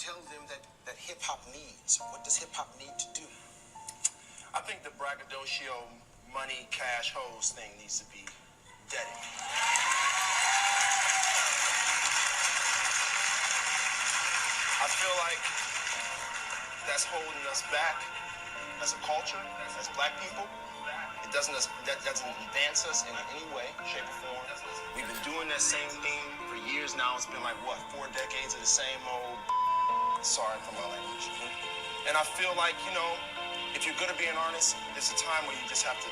tell them that hip-hop needs? What does hip-hop need to do? I think the braggadocio, money, cash, hoes thing needs to be deaded. I feel like that's holding us back as a culture, as black people. That doesn't advance us in any way, shape, or form. We've been doing that same thing for years now. It's been like, 4 decades of the same old, sorry for my language. And I feel like, if you're going to be an artist, there's a time where you just have to,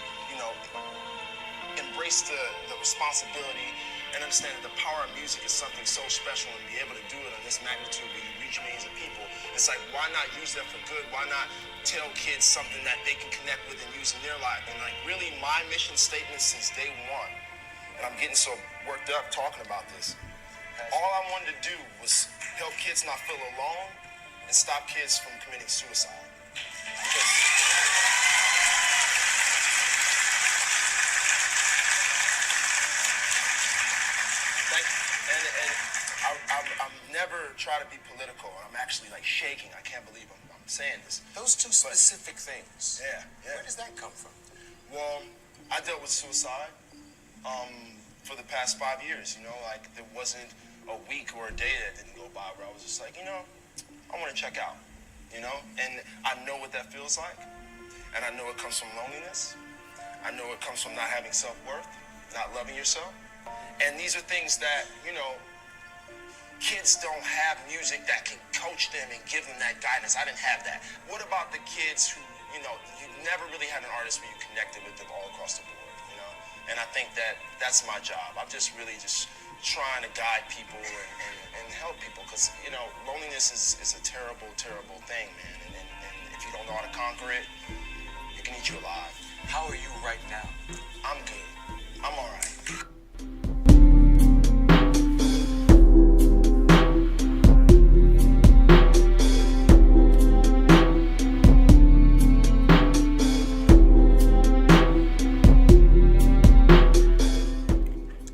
embrace the responsibility and understand that the power of music is something so special, and be able to do it on this magnitude where you reach millions of people. It's like, why not use that for good? Why not tell kids something that they can connect with and use in their life? And like, really, my mission statement since day one, and I'm getting so worked up talking about this, all I wanted to do was help kids not feel alone and stop kids from committing suicide. Because I'm never try to be political. I'm actually like shaking. I can't believe I'm saying this. Those two specific things. Yeah. Where does that come from? Well, I dealt with suicide for the past 5 years. Like there wasn't a week or a day that didn't go by where I was just like, I want to check out. And I know what that feels like, and I know it comes from loneliness. I know it comes from not having self-worth, not loving yourself. And these are things that, kids don't have music that can coach them and give them that guidance. I didn't have that. What about the kids who, you never really had an artist where you connected with them all across the board, And I think that's my job. I'm just really just trying to guide people and help people, because, loneliness is a terrible, terrible thing, man. And if you don't know how to conquer it, it can eat you alive. How are you right now? I'm good. I'm all right.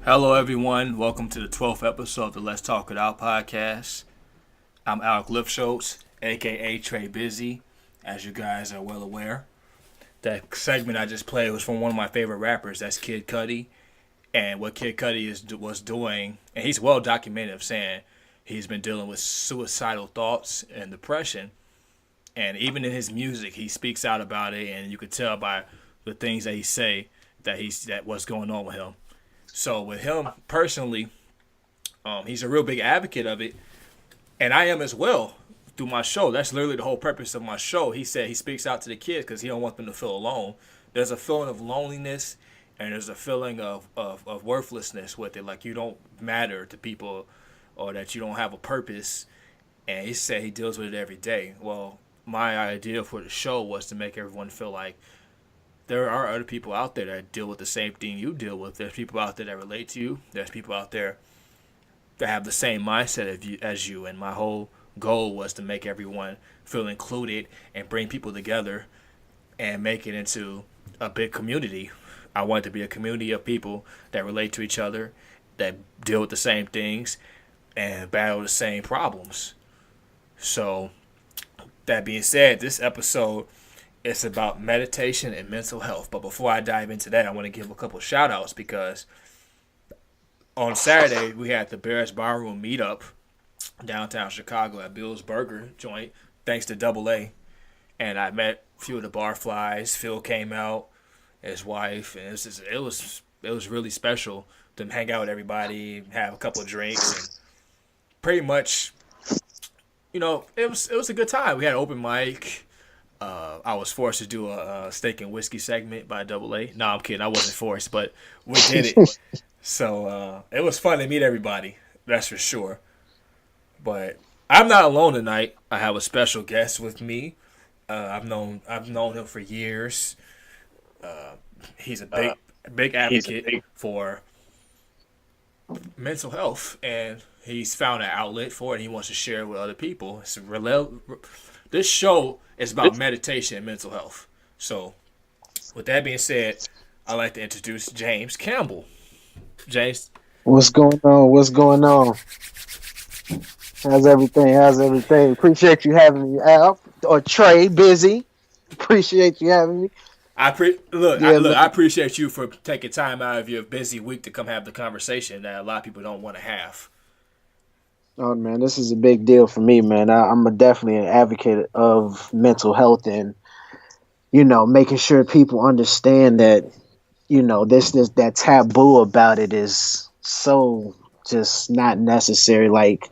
Hello everyone, welcome to the 12th episode of the Let's Talk It Out podcast. I'm Alec Lifschultz, aka Trey, Bizzy, as you guys are well aware. That segment I just played was from one of my favorite rappers, that's Kid Cudi. And what Kid Cudi was doing, and he's well documented of saying he's been dealing with suicidal thoughts and depression. And even in his music, he speaks out about it, and you could tell by the things that he say that what's going on with him. So with him personally, he's a real big advocate of it, and I am as well through my show. That's literally the whole purpose of my show. He said he speaks out to the kids because he don't want them to feel alone. There's a feeling of loneliness, and there's a feeling of worthlessness with it, like you don't matter to people or that you don't have a purpose, and he said he deals with it every day. Well, my idea for the show was to make everyone feel like there are other people out there that deal with the same thing you deal with. There's people out there that relate to you. There's people out there that have the same mindset as you. And my whole goal was to make everyone feel included and bring people together and make it into a big community. I want it to be a community of people that relate to each other, that deal with the same things, and battle the same problems. So, that being said, this episode, it's about meditation and mental health. But before I dive into that, I want to give a couple shout outs because on Saturday we had the Bears Barroom meetup downtown Chicago at Bill's Burger joint, thanks to Double A. And I met a few of the barflies. Phil came out, his wife, and it was really special to hang out with everybody, have a couple of drinks, and pretty much, it was a good time. We had an open mic. I was forced to do a steak and whiskey segment by Double A. No, I'm kidding. I wasn't forced, but we did it. So it was fun to meet everybody. That's for sure. But I'm not alone tonight. I have a special guest with me. I've known him for years. He's a big advocate for mental health, and he's found an outlet for it. And he wants to share it with other people. This show is about meditation and mental health. So, with that being said, I'd like to introduce James Campbell. James, what's going on? How's everything? How's everything? Appreciate you having me, Al or Trey. Busy. Appreciate you having me. Yeah, man. I appreciate you for taking time out of your busy week to come have the conversation that a lot of people don't want to have. Oh man, this is a big deal for me, man. Definitely an advocate of mental health and making sure people understand that this that taboo about it is so just not necessary. Like,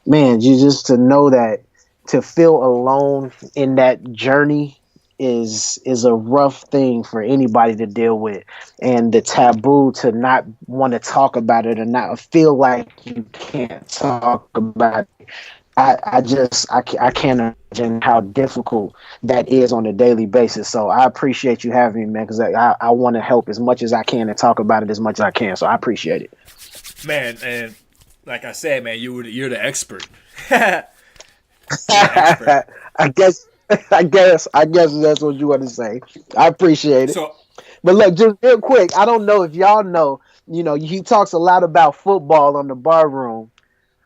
man, you just to know that to feel alone in that journey is a rough thing for anybody to deal with, and the taboo to not want to talk about it or not feel like you can't talk about it. I can't imagine how difficult that is on a daily basis. So I appreciate you having me, man, because I want to help as much as I can and talk about it as much as I can. So I appreciate it, Man, and like I said, man, you're the expert. You're the expert. I guess I guess that's what you want to say. I appreciate it. So But look, just real quick, I don't know if y'all know, he talks a lot about football on the bar room,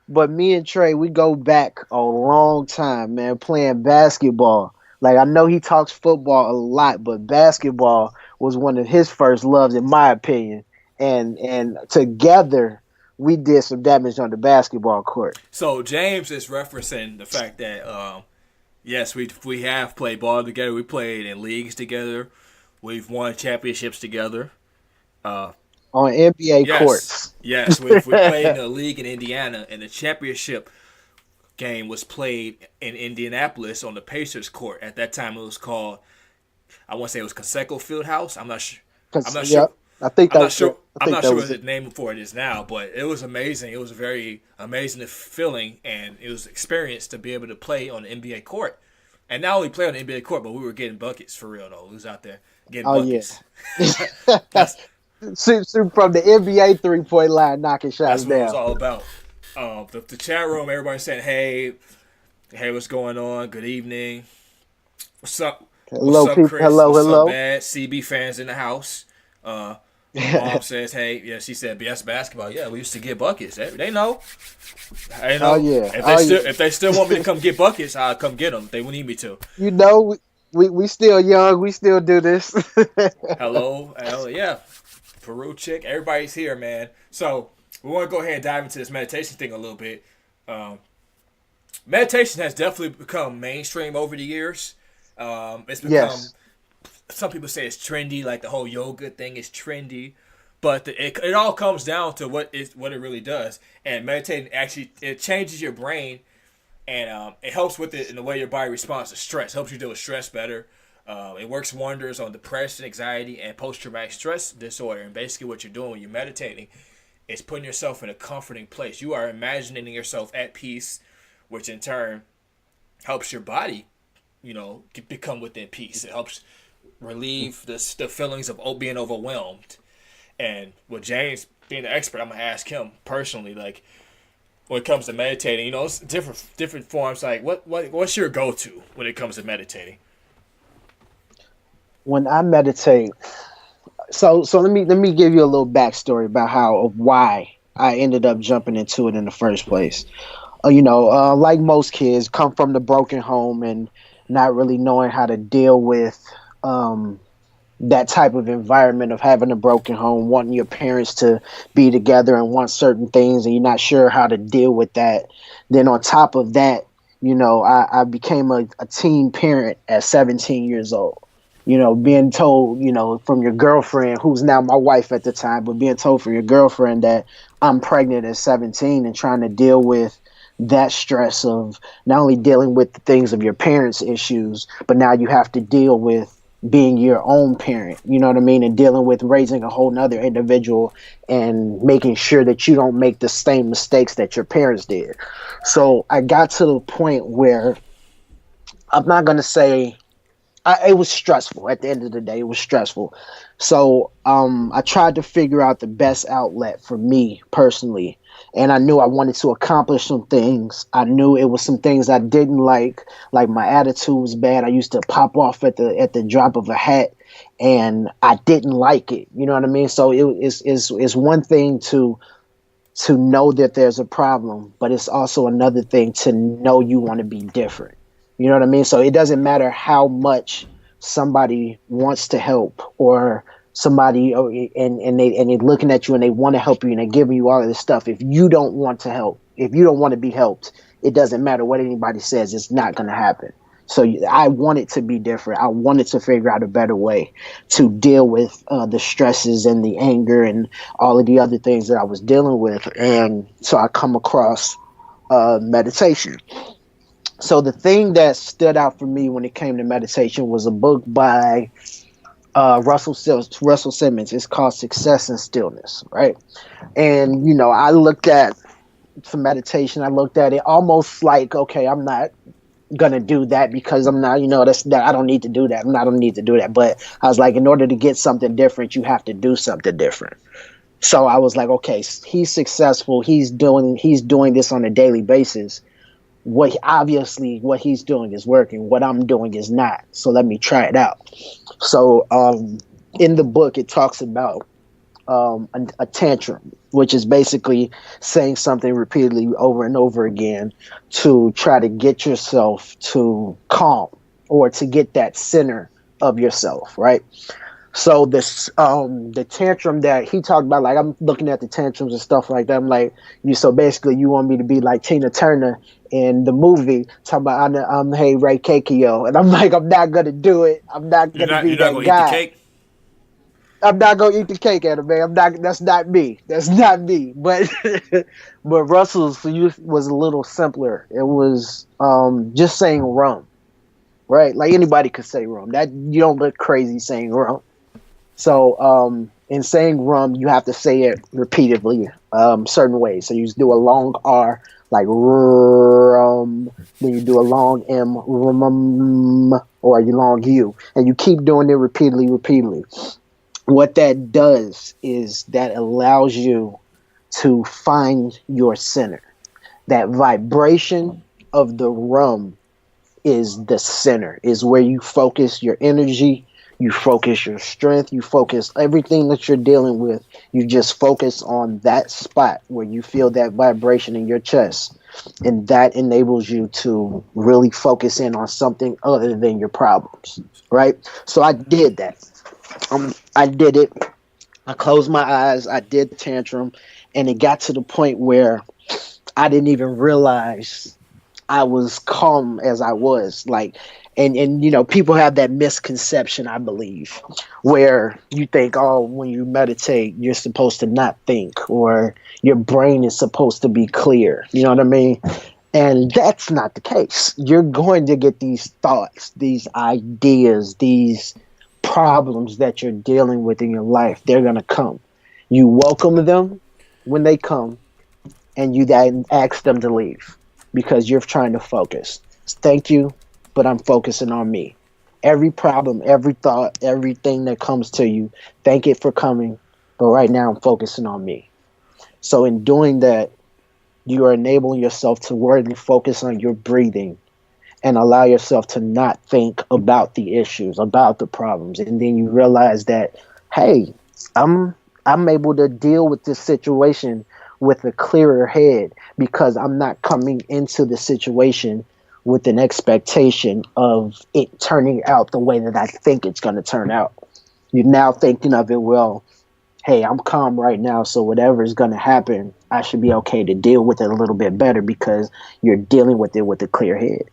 but me and Trey, we go back a long time, man, playing basketball. Like, I know he talks football a lot, but basketball was one of his first loves, in my opinion. And together, we did some damage on the basketball court. so James is referencing the fact that yes, we have played ball together. We played in leagues together. We've won championships together. Uh, On NBA yes, courts. yes, we played in a league in Indiana, and the championship game was played in Indianapolis on the Pacers court. At that time, it was called, I want to say it was Conseco Fieldhouse. I'm not sure. I'm not Yeah, sure. I think I'm that not was sure. it. I I'm think not that sure was what the it. name for it is now, but it was amazing. It was a very amazing feeling, and it was experience to be able to play on the NBA court. And not only play on the NBA court, but we were getting buckets for real though. We was out there getting Oh yeah. buckets. That's Shoot from the NBA 3-point line, knocking shots that's what it was down. all about. The chat room, everybody saying, hey, what's going on? Good evening. What's up? What's Hello, up, people. Chris? Hello, What's up, hello. Bad? CB fans in the house. My mom says, hey, yeah, she said, BS basketball. Yeah, we used to get buckets. They know. They Oh know. yeah. If they still want me to come get buckets, I'll come get them. If they need me to. You know, we still young. We still do this. Hello, yeah. Peru chick, everybody's here, man. So we want to go ahead and dive into this meditation thing a little bit. Um, Meditation has definitely become mainstream over the years. It's become, Yes. some people say it's trendy, like the whole yoga thing is trendy, but it all comes down to what it really does. And meditating actually, it changes your brain, and it helps with it in the way your body responds to stress. Helps you deal with stress better. It works wonders on depression, anxiety, and post-traumatic stress disorder. And basically, what you're doing when you're meditating is putting yourself in a comforting place. You are imagining yourself at peace, which in turn helps your body, become within peace. It helps relieve the feelings of being overwhelmed. And with James being the expert, I'm gonna ask him personally, like, when it comes to meditating, it's different forms. Like, what's your go-to when it comes to meditating? When I meditate, so let me give you a little backstory about why I ended up jumping into it in the first place. Like most kids, come from the broken home and not really knowing how to deal with um, that type of environment of having a broken home, wanting your parents to be together and want certain things, and you're not sure how to deal with that. Then on top of that, I became a teen parent at 17 years old. Being told, from your girlfriend, who's now my wife at the time, but being told from your girlfriend that I'm pregnant at 17 and trying to deal with that stress of not only dealing with the things of your parents' issues, but now you have to deal with being your own parent, you know what I mean? And dealing with raising a whole nother individual and making sure that you don't make the same mistakes that your parents did. So I got to the point where I'm not going to say it was stressful. At the end of the day, it was stressful. So I tried to figure out the best outlet for me personally. And I knew I wanted to accomplish some things. I knew it was some things I didn't like my attitude was bad. I used to pop off at the drop of a hat, and I didn't like it. You know what I mean? So it's one thing to to know that there's a problem, but it's also another thing to know you want to be different. You know what I mean? So it doesn't matter how much somebody wants to help, or somebody, and they're looking at you and they want to help you and they're giving you all of this stuff. If you don't want to help, if you don't want to be helped, it doesn't matter what anybody says, it's not going to happen. So I wanted to be different. I wanted to figure out a better way to deal with the stresses and the anger and all of the other things that I was dealing with. And so I come across meditation. So the thing that stood out for me when it came to meditation was a book by Russell Simmons. It's called Success and Stillness, right? And I looked at, for meditation, I looked at it almost like, okay, I'm not gonna do that because I'm not, that's that I don't need to do that. I don't need to do that. But I was like, in order to get something different, you have to do something different. So I was like, okay, he's successful. He's doing this on a daily basis. What he's doing is working. What I'm doing is not. So let me try it out. So in the book, it talks about a tantrum, which is basically saying something repeatedly over and over again to try to get yourself to calm, or to get that center of yourself, right? So this the tantrum that he talked about, like, I'm looking at the tantrums and stuff like that. I'm like, so basically you want me to be like Tina Turner in the movie, talking about I'm Hey Ray Kekio, and I'm like, I'm not gonna do it. I'm not gonna be You're not that gonna eat the guy. cake. I'm not gonna eat the cake at him, man. I'm not. That's not me. That's not me. But but Russell's for you was a little simpler. It was just saying rum, right? Like anybody could say rum. That you don't look crazy saying rum. So in saying rum, you have to say it repeatedly, certain ways. So you do a long R, like rum, then you do a long M, rum, or a long U, and you keep doing it repeatedly. What that does is that allows you to find your center. That vibration of the rum is the center, is where you focus your energy, you focus your strength, you focus everything that you're dealing with. You just focus on that spot where you feel that vibration in your chest. And that enables you to really focus in on something other than your problems, right? So I did that. I did it. I closed my eyes. I did the tantrum, and it got to the point where I didn't even realize I was calm as I was. Like, and people have that misconception, I believe, where you think, oh, when you meditate, you're supposed to not think, or your brain is supposed to be clear. You know what I mean? And that's not the case. You're going to get these thoughts, these ideas, these problems that you're dealing with in your life. They're going to come. You welcome them when they come, and you then ask them to leave because you're trying to focus. Thank you, but I'm focusing on me. Every problem, every thought, everything that comes to you, thank it for coming, but right now I'm focusing on me. So in doing that, you are enabling yourself to really focus on your breathing and allow yourself to not think about the issues, about the problems. And then you realize that, hey, I'm able to deal with this situation with a clearer head because I'm not coming into the situation with an expectation of it turning out the way that I think it's going to turn out. You're now thinking of it, well, hey, I'm calm right now, so whatever is going to happen, I should be okay to deal with it a little bit better because you're dealing with it with a clear head.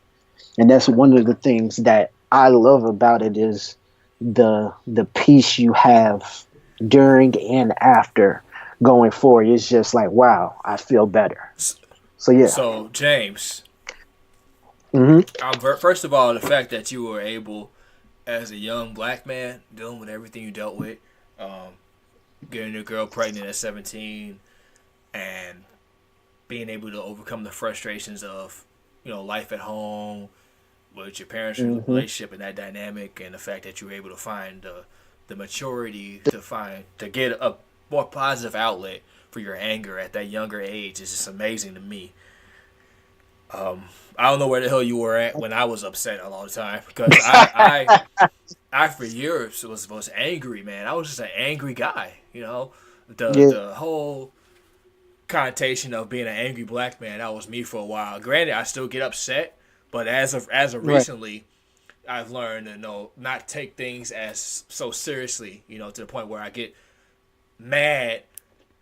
And that's one of the things that I love about it is the peace you have during and after going forward. It's just like, wow, I feel better. So yeah. So James, Mm-hmm. first of all, the fact that you were able, as a young black man, dealing with everything you dealt with, getting your girl pregnant at 17, and being able to overcome the frustrations of, life at home, with your parents' Mm-hmm. relationship and that dynamic, and the fact that you were able to find the maturity to get a more positive outlet for your anger at that younger age is just amazing to me. I don't know where the hell you were at when I was upset a lot of time because I for years was angry, man. I was just an angry guy, Yeah. the whole connotation of being an angry black man. That was me for a while. Granted, I still get upset, but as of Right. recently, I've learned to not take things as so seriously. To the point where I get mad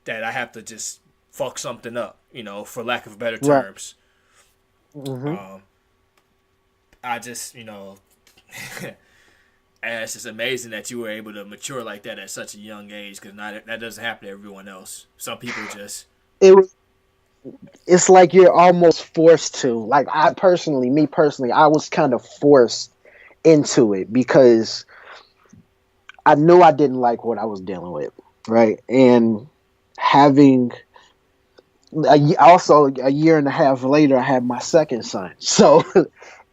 that I have to just fuck something up. For lack of better Right. terms. Mm-hmm. I just and it's just amazing that you were able to mature like that at such a young age, because that doesn't happen to everyone else. Some people just It was. It's like you're almost forced to. Like me personally, I was kind of forced into it because I knew I didn't like what I was dealing with, right? And having also a year and a half later, I had my second son. So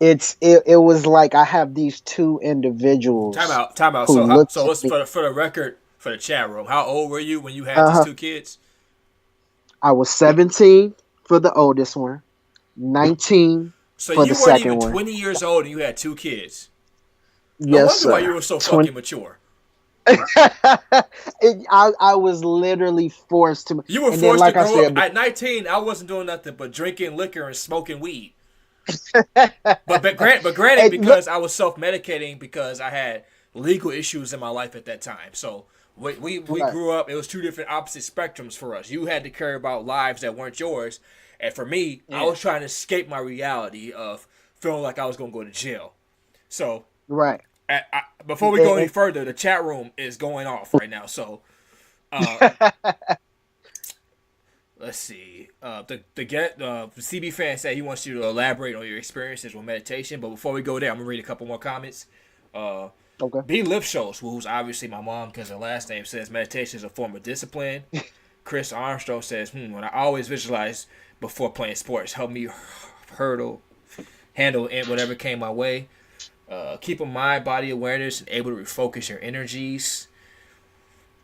it was like I have these two individuals time out. who So looked so at let's me. for the record, for the chat room. How old were you when you had these Uh-huh. two kids? I was 17 for the oldest one, 19 So for the you weren't second even one. 20 years old and you had two kids. No Yes, wonder why you sir. were so 20. fucking mature. I was literally forced to, You were and then forced to like I grow up. said, At 19, I wasn't doing nothing but drinking liquor and smoking weed. But granted, hey, look, because I was self medicating because I had legal issues in my life at that time. So we right, grew up. It was two different opposite spectrums for us. You had to care about lives that weren't yours, and for me, I yeah, was trying to escape my reality of feeling like I was gonna go to jail. So right, before we go any and, further, the chat room is going off right now. So let's see. The CB fan said he wants you to elaborate on your experiences with meditation. But before we go there, I'm gonna read a couple more comments. Uh, okay, B Lipschultz, who's obviously my mom because her last name, says meditation is a form of discipline. Chris Armstrong says, when I always visualize before playing sports, help me handle whatever came my way. Keep a mind, body awareness, and able to refocus your energies.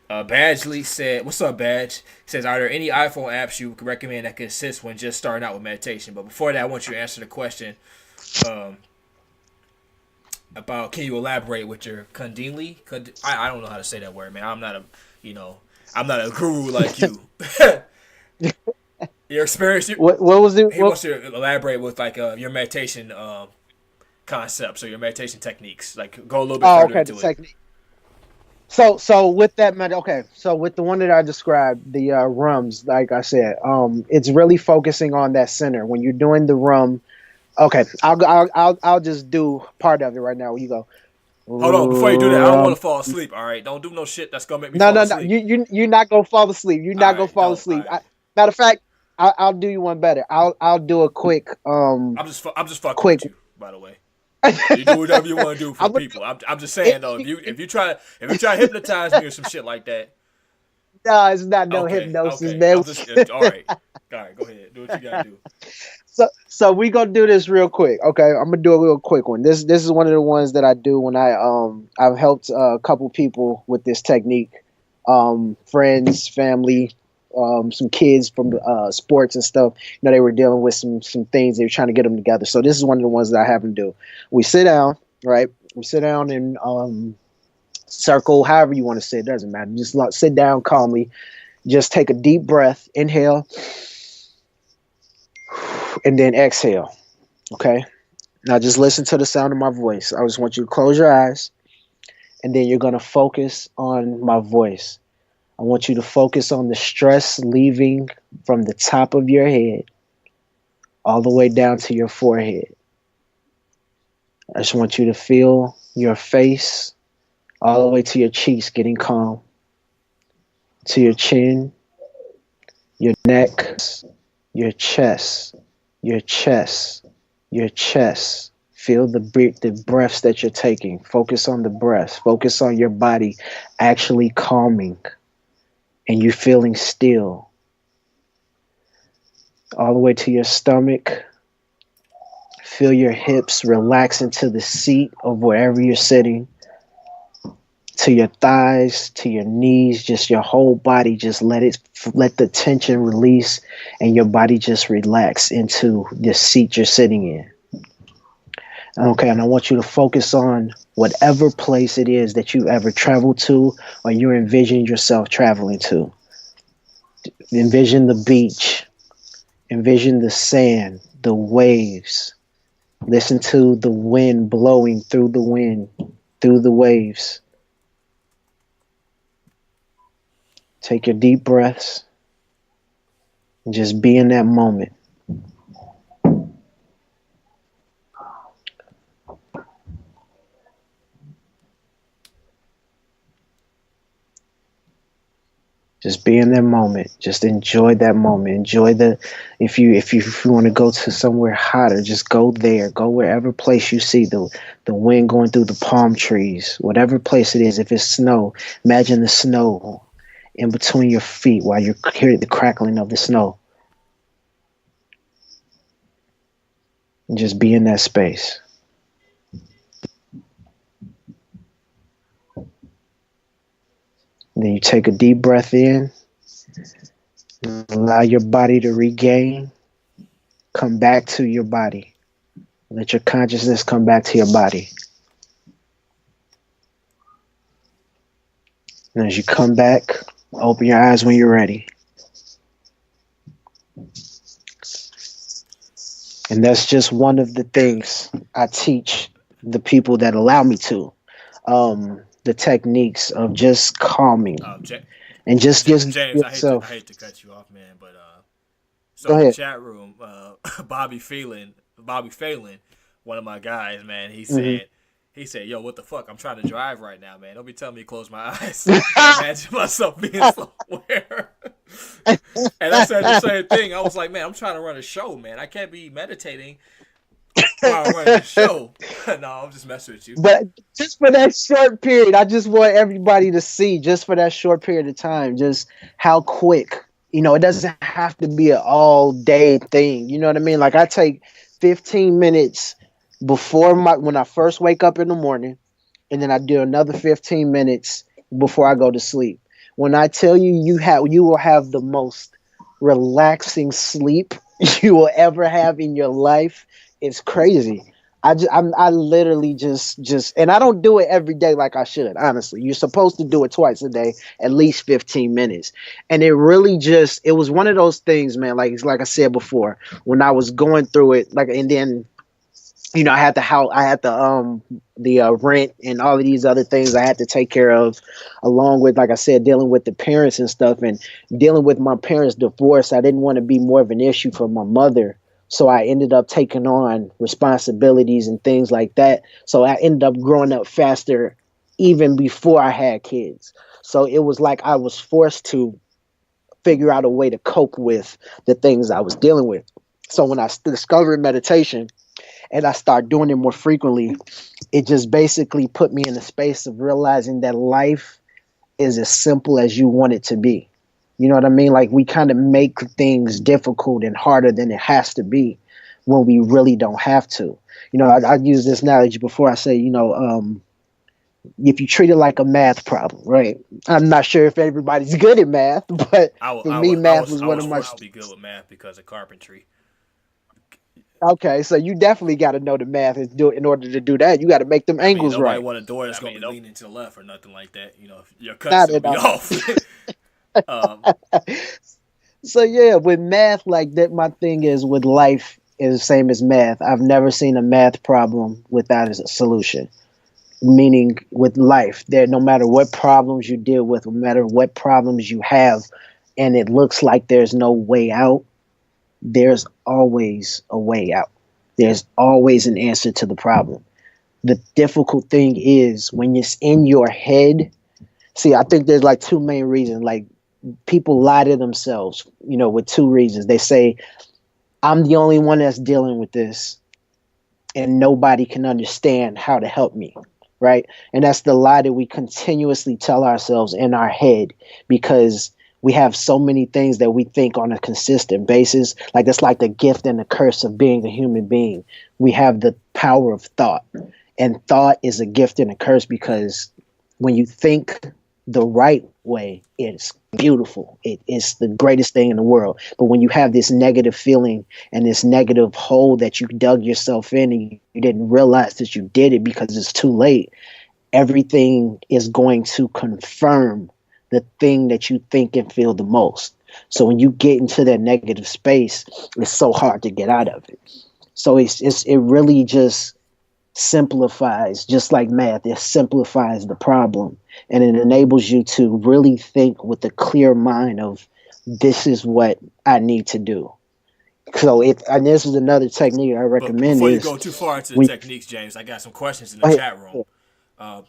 Badgley said, "What's up, Badge?" He says, "Are there any iPhone apps you could recommend that can assist when just starting out with meditation?" But before that, I want you to answer the question um, about, can you elaborate with your Kundalini? I don't know how to say that word, man. I'm not a guru like you. Your experience. what was it? He wants you to elaborate with your meditation concepts or your meditation techniques. Like go a little bit Oh, further okay, the into it. technique. So with that matter, okay. So with the one that I described, the rums, like I said, it's really focusing on that center when you're doing the rum. Okay, I'll just do part of it right now. Where you go, Hold on, before you do that, I don't want rum. to fall asleep. All right, don't do no shit that's gonna make me No, fall no, no. asleep. You're not gonna fall asleep. You're All not gonna right, fall don't. All asleep. right, Matter of fact, I'll do you one better. I'll do a quick I'm just fucking quick. with you. By the way, you do whatever you want to do for I'm the gonna people. I'm just saying though, if you try to hypnotize me or some shit like that, no, it's not no hypnosis, okay, man. I'm just all right. All right, go ahead, do what you gotta do. So we gonna do this real quick, okay? I'm gonna do a real quick one. This is one of the ones that I do when I've helped a couple people with this technique, friends, family, some kids from sports and stuff. They were dealing with some things. They were trying to get them together. So this is one of the ones that I have them do. We sit down, right? We sit down and circle, however you want to sit. It doesn't matter. Just sit down calmly. Just take a deep breath. Inhale. And then exhale. Okay. Now just listen to the sound of my voice. I just want you to close your eyes, and then you're going to focus on my voice. I want you to focus on the stress leaving from the top of your head all the way down to your forehead. I just want you to feel your face all the way to your cheeks getting calm, to your chin, your neck, your chest, your chest, your chest. Feel the breaths that you're taking. Focus on the breath. Focus on your body actually calming and you feeling still. All the way to your stomach. Feel your hips relax into the seat of wherever you're sitting. To your thighs, to your knees, just your whole body. Just let the tension release and your body just relax into the seat you're sitting in. Okay, and I want you to focus on whatever place it is that you ever traveled to or you envisioned yourself traveling to. Envision the beach. Envision the sand, the waves. Listen to the wind blowing through the wind, through the waves. Take your deep breaths and just be in that moment. Just be in that moment. Just enjoy that moment. Enjoy the if you want to go to somewhere hotter, just go there. Go wherever place you see the wind going through the palm trees, whatever place it is. If it's snow, imagine the snow in between your feet while you hear the crackling of the snow. And just be in that space. Then you take a deep breath in, allow your body to regain, come back to your body. Let your consciousness come back to your body. And as you come back, open your eyes when you're ready. And that's just one of the things I teach the people that allow me to. The techniques of just calming and just James, yourself. I hate to cut you off, man, but so Go in the ahead. chat room, Bobby Phelan, one of my guys, man, Mm-hmm. he said, "Yo, what the fuck? I'm trying to drive right now, man. Don't be telling me to close my eyes." I imagine myself being somewhere. And I said the same thing. I was like, man, I'm trying to run a show, man. I can't be meditating while running the show. No, I'm just messing with you. But just for that short period, I just want everybody to see, just for that short period of time, just how quick. It doesn't have to be an all day thing. You know what I mean? Like I take 15 minutes when I first wake up in the morning, and then I do another 15 minutes before I go to sleep. When I tell you, you will have the most relaxing sleep you will ever have in your life. It's crazy. I literally just, and I don't do it every day like I should. Honestly, you're supposed to do it twice a day, at least 15 minutes. And it really it was one of those things, man. Like I said before, when I was going through it, and then I had the rent and all of these other things I had to take care of, along with, like I said, dealing with the parents and stuff, and dealing with my parents' divorce. I didn't want to be more of an issue for my mother, so I ended up taking on responsibilities and things like that. So I ended up growing up faster, even before I had kids. So it was like I was forced to figure out a way to cope with the things I was dealing with. So when I discovered meditation, and I start doing it more frequently, it just basically put me in a space of realizing that life is as simple as you want it to be. You know what I mean? Like we kind of make things difficult and harder than it has to be when we really don't have to. I use this analogy before. I say, if you treat it like a math problem, right? I'm not sure if everybody's good at math, but for me, math was one of my. Forced to be good with math because of carpentry. Okay, so you definitely got to know the math in order to do that. You got to make them angles Nobody right. want a door that's going to be leaning to the left or nothing like that. Your cuts Not will at be all. off. So yeah, with math like that, my thing is with life is the same as math. I've never seen a math problem without a solution. Meaning with life, no matter what problems you deal with, no matter what problems you have, and it looks like there's no way out, there's always a way out. There's always an answer to the problem. The difficult thing is when it's in your head. See, I think there's like two main reasons. Like people lie to themselves, with two reasons. They say, I'm the only one that's dealing with this and nobody can understand how to help me. Right. And that's the lie that we continuously tell ourselves in our head, because we have so many things that we think on a consistent basis. Like it's like the gift and the curse of being a human being. We have the power of thought, and thought is a gift and a curse, because when you think the right way, it's beautiful. It is the greatest thing in the world. But when you have this negative feeling and this negative hole that you dug yourself in and you didn't realize that you did it because it's too late, everything is going to confirm the thing that you think and feel the most. So when you get into that negative space, it's so hard to get out of it. So it really just simplifies, just like math, it simplifies the problem, and it enables you to really think with a clear mind of this is what I need to do. So and this is another technique I But recommend before you is go too far into the when techniques, James, I got some questions in the go ahead, chat room. Uh,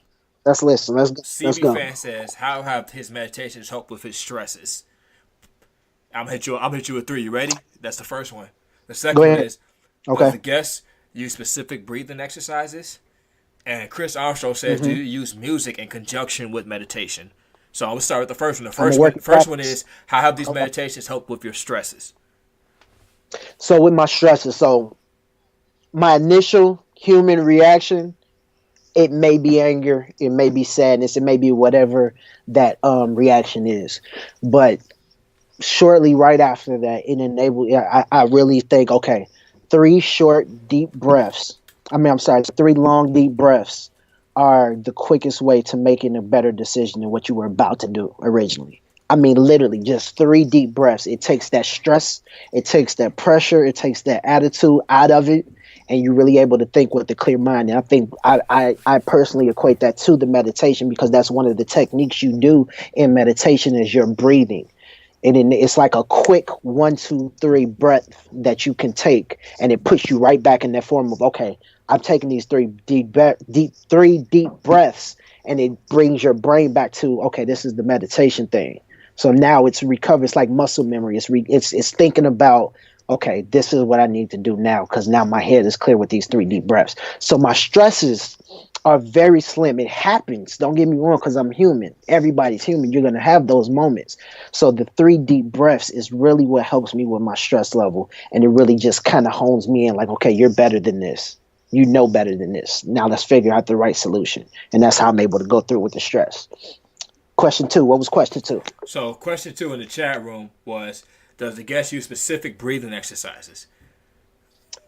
let's listen. Let's CB go. fan says, "How have his meditations helped with his stresses?" I'm hit you with three. You ready? That's the first one. The Go second one ahead. is, does Okay. the guest use specific breathing exercises? And Chris Armstrong says, do hmm you use music in conjunction with meditation? So I'm gonna start with the first one. The I'm a first one, work in first one progress. is, how have these Okay. meditations helped with your stresses? So with my stresses, so my initial human reaction, it may be anger, it may be sadness, it may be whatever that reaction is, but shortly right after that, it enabled. Yeah, I really think, okay, three short, deep breaths. I'm sorry, three long, deep breaths are the quickest way to making a better decision than what you were about to do originally. I mean, literally, just three deep breaths. It takes that stress, it takes that pressure, it takes that attitude out of it, and you're really able to think with a clear mind. And I think I personally equate that to the meditation because that's one of the techniques you do in meditation is your breathing, and then it's like a quick 1, 2, 3 breath that you can take, and it puts you right back in that form of, okay, I'm taking these three deep breaths, and it brings your brain back to, okay, this is the meditation thing. So now it's recovered. It's like muscle memory. It's thinking about, okay, this is what I need to do now because now my head is clear with these three deep breaths. So my stresses are very slim. It happens. Don't get me wrong, because I'm human. Everybody's human. You're gonna have those moments. So the three deep breaths is really what helps me with my stress level, and it really just kind of hones me in. Like, okay, you're better than this. You know better than this. Now let's figure out the right solution, and that's how I'm able to go through with the stress. Question two. What was question two? So question two in the chat room was, does the guest use specific breathing exercises?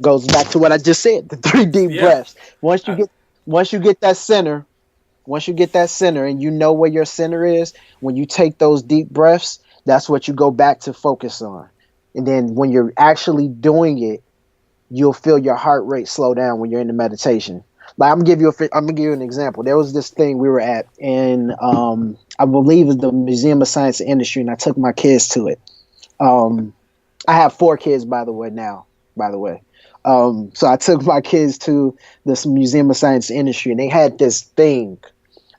Goes back to what I just said. The three deep Yeah. breaths. Once you get that center, once you get that center and you know where your center is, when you take those deep breaths, that's what you go back to focus on. And then when you're actually doing it, you'll feel your heart rate slow down when you're in the meditation. Like I'm gonna give you an example. There was this thing we were at in I believe it's the Museum of Science and Industry, and I took my kids to it. Um, I have 4 kids, by the way, now. By the way, so I took my kids to this Museum of Science and Industry, and they had this thing.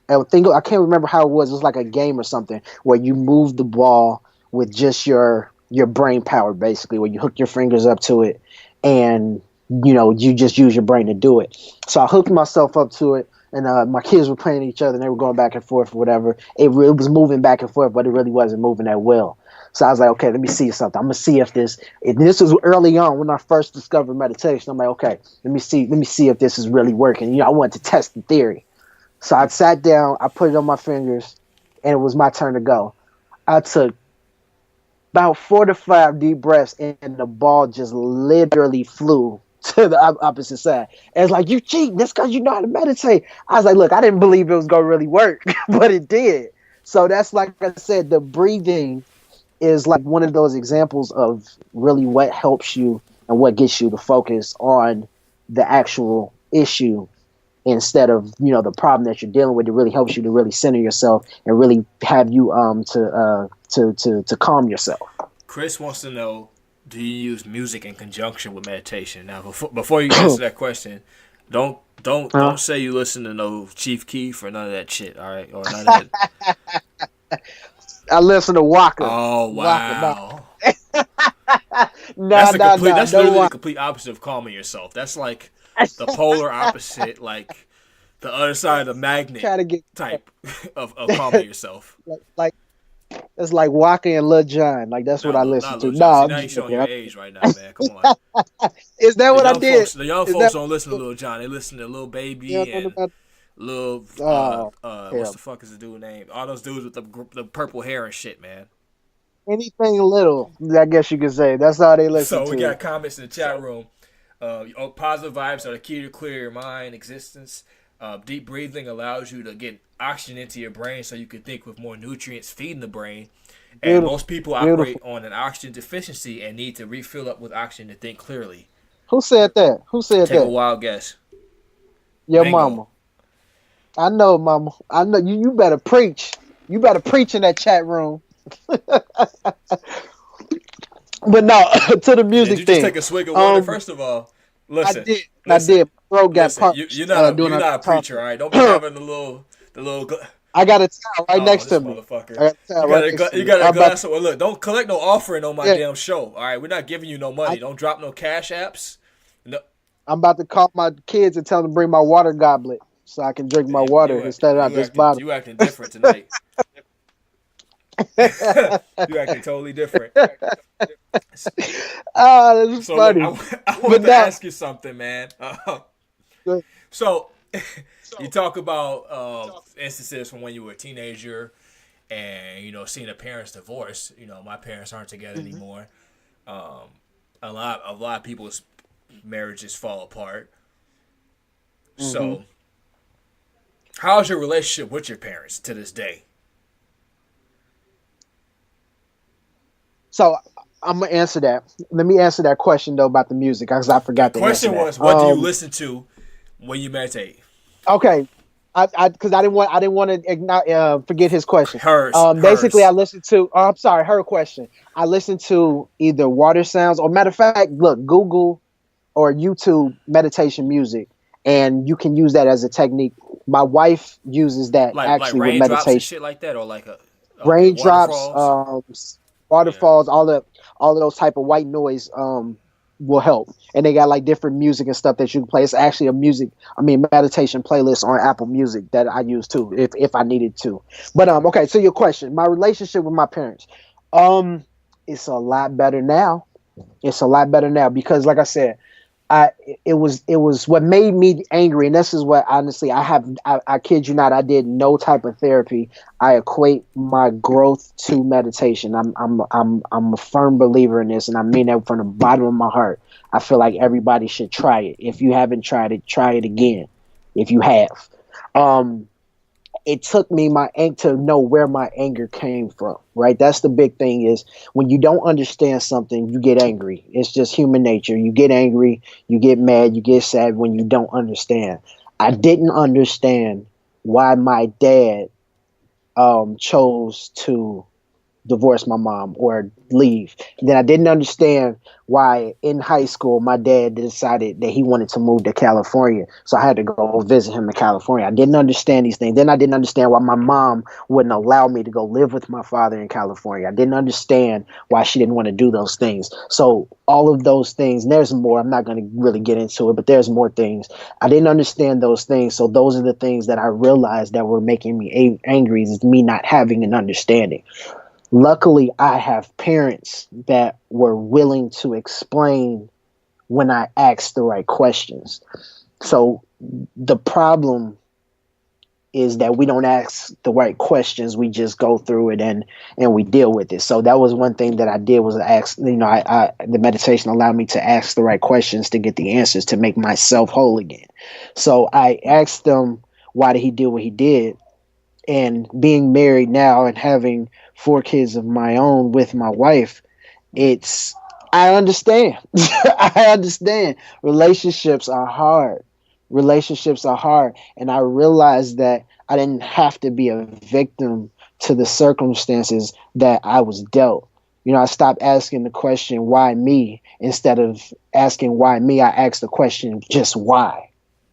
I can't remember how it was. It was like a game or something where you move the ball with just your brain power, basically, where you hook your fingers up to it, and you just use your brain to do it. So I hooked myself up to it, and my kids were playing each other, and they were going back and forth or whatever. It was moving back and forth, but it really wasn't moving that well. So I was like, okay, let me see something. I'm gonna see if this was early on when I first discovered meditation. I'm like, okay, let me see if this is really working. I wanted to test the theory. So I sat down, I put it on my fingers, and it was my turn to go. I took about 4 to 5 deep breaths, and the ball just literally flew to the opposite side. And it's like, you cheating. That's because you know how to meditate. I was like, look, I didn't believe it was going to really work, but it did. So that's, like I said, the breathing is like one of those examples of really what helps you and what gets you to focus on the actual issue instead of the problem that you're dealing with. It really helps you to really center yourself and really have you to calm yourself. Chris wants to know, do you use music in conjunction with meditation? Now, before you answer that question, don't say you listen to no Chief Keef or none of that shit, all right? Or none of that. I listen to Waka. Oh Waka, no, wow. no, no, no, That's no literally the Waka. complete opposite of calming yourself. That's like the polar opposite, like the other side of the magnet Try to get type of calming yourself. like it's like Waka and Lil Jon. Like that's what I listen Not to. Lil No, Jon. See, I'm now you're just showing joking. your age right now, man. Come on. Is that what I did? The young Is folks that don't listen to Lil Jon. They listen to Lil you Baby know and about? Lil Oh, what's hell. the fuck is the dude name? All those dudes with the purple hair and shit, man. Anything little, I guess you could say. That's all they listen So we to. got comments in the chat room. Positive vibes are the key to clear your mind existence. Deep breathing allows you to get oxygen into your brain so you can think with more nutrients feeding the brain. And Beautiful. most people operate Beautiful. on an oxygen deficiency and need to refill up with oxygen to think clearly. Who said that? Who said Take a that? wild guess. Your Bingo. mama. I know, mama. I know you. You better preach. You better preach in that chat room. But no, to the Did music you just thing. take a swig of water? Um, First of all, I listen, did. I listen, did. My throat got listen. You're parched not a doing you're a not a preacher, all right? Don't be talking. having the little. I got a towel right Oh, next this to me. motherfucker. I got a towel right next to You me. got a I'm about glass of. Well, look, don't collect no offering on my yeah, damn show. All right, we're not giving you no money. I, Don't drop no cash apps. No, I'm about to call my kids and tell them to bring my water goblet so I can drink my you water instead of out this bottle. you acting different tonight. You acting totally different. Ah, that's So look, funny. I want But to now, ask you something, man. So you talk about instances from when you were a teenager, and seeing a parents divorce. My parents aren't together mhm, anymore. Um, a lot of people's marriages fall apart. mhm. So how's your relationship with your parents to this day? So I'm gonna answer that. Let me answer that question though about the music because I The forgot to answer question that. was, what do you listen to when you meditate? Okay. Because I didn't want to forget his question. Basically, I Hers. listened to. Oh, I'm sorry, her question. I listened to either water sounds or matter of fact, look, Google or YouTube meditation music, and you can use that as a technique. My wife uses that Like actually with raindrops and meditation. shit like that, or like a okay Raindrops, waterfalls. Yeah. waterfalls, all of those type of white noise will help. And they got like different music and stuff that you can play. It's actually meditation playlist on Apple Music that I use too, if I needed to. But okay, so your question, my relationship with my parents, um, it's a lot better now. It's a lot better now because, like I said, I it was what made me angry, and this is what honestly I kid you not, I did no type of therapy. I equate my growth to meditation. I'm a firm believer in this, and I mean that from the bottom of my heart. I feel like everybody should try it. If you haven't tried it, try it again. If you have, um, it took me to know where my anger came from, right? That's the big thing is when you don't understand something, you get angry. It's just human nature. You get angry, you get mad, you get sad when you don't understand. I didn't understand why my dad chose to divorce my mom or leave. Then I didn't understand why in high school my dad decided that he wanted to move to California. So I had to go visit him in California. I didn't understand these things. Then I didn't understand why my mom wouldn't allow me to go live with my father in California. I didn't understand why she didn't want to do those things. So all of those things, and there's more. I'm not going to really get into it, but there's more things. I didn't understand those things. So those are the things that I realized that were making me angry is me not having an understanding. Luckily, I have parents that were willing to explain when I asked the right questions. So the problem is that we don't ask the right questions. We just go through it and we deal with it. So that was one thing that I did was ask, the meditation allowed me to ask the right questions to get the answers to make myself whole again. So I asked them, why did he do what he did? And being married now and having 4 kids of my own with my wife, it's I understand. I understand. Relationships are hard. Relationships are hard. And I realized that I didn't have to be a victim to the circumstances that I was dealt. I stopped asking the question, why me? Instead of asking why me, I asked the question, just why?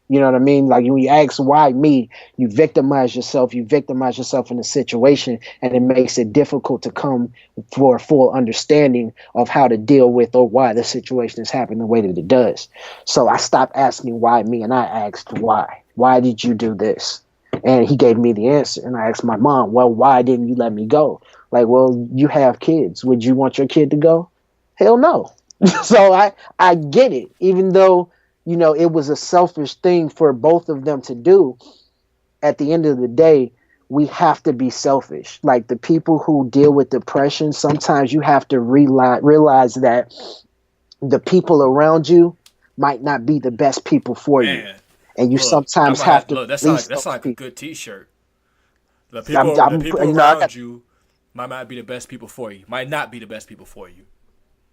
You know what I mean? Like when you ask why me, you victimize yourself. You victimize yourself in a situation, and it makes it difficult to come for a full understanding of how to deal with or why the situation is happening the way that it does. So I stopped asking why me, and I asked why. Why did you do this? And he gave me the answer. And I asked my mom, well, why didn't you let me go? Like, well, you have kids. Would you want your kid to go? Hell no. So I get it, even though it was a selfish thing for both of them to do. At the end of the day, we have to be selfish. Like the people who deal with depression, sometimes you have to realize that the people around you might not be the best people for you. Man, And you look, I sometimes might have have to look. That's release like those a people. good T-shirt. I'm, The I'm people I around got you might not be the best people for you. Might not be the best people for you.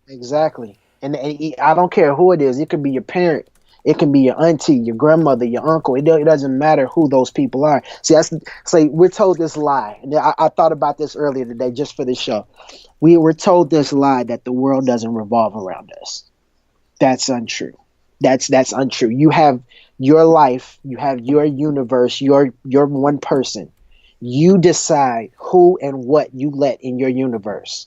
Exactly. And I don't care who it is. It could be your parent. It can be your auntie, your grandmother, your uncle. It doesn't matter who those people are. See, we're told this lie. And I thought about this earlier today just for the show. We were told this lie that the world doesn't revolve around us. That's untrue. That's untrue. You have your life. You have your universe. You're one person. You decide who and what you let in your universe.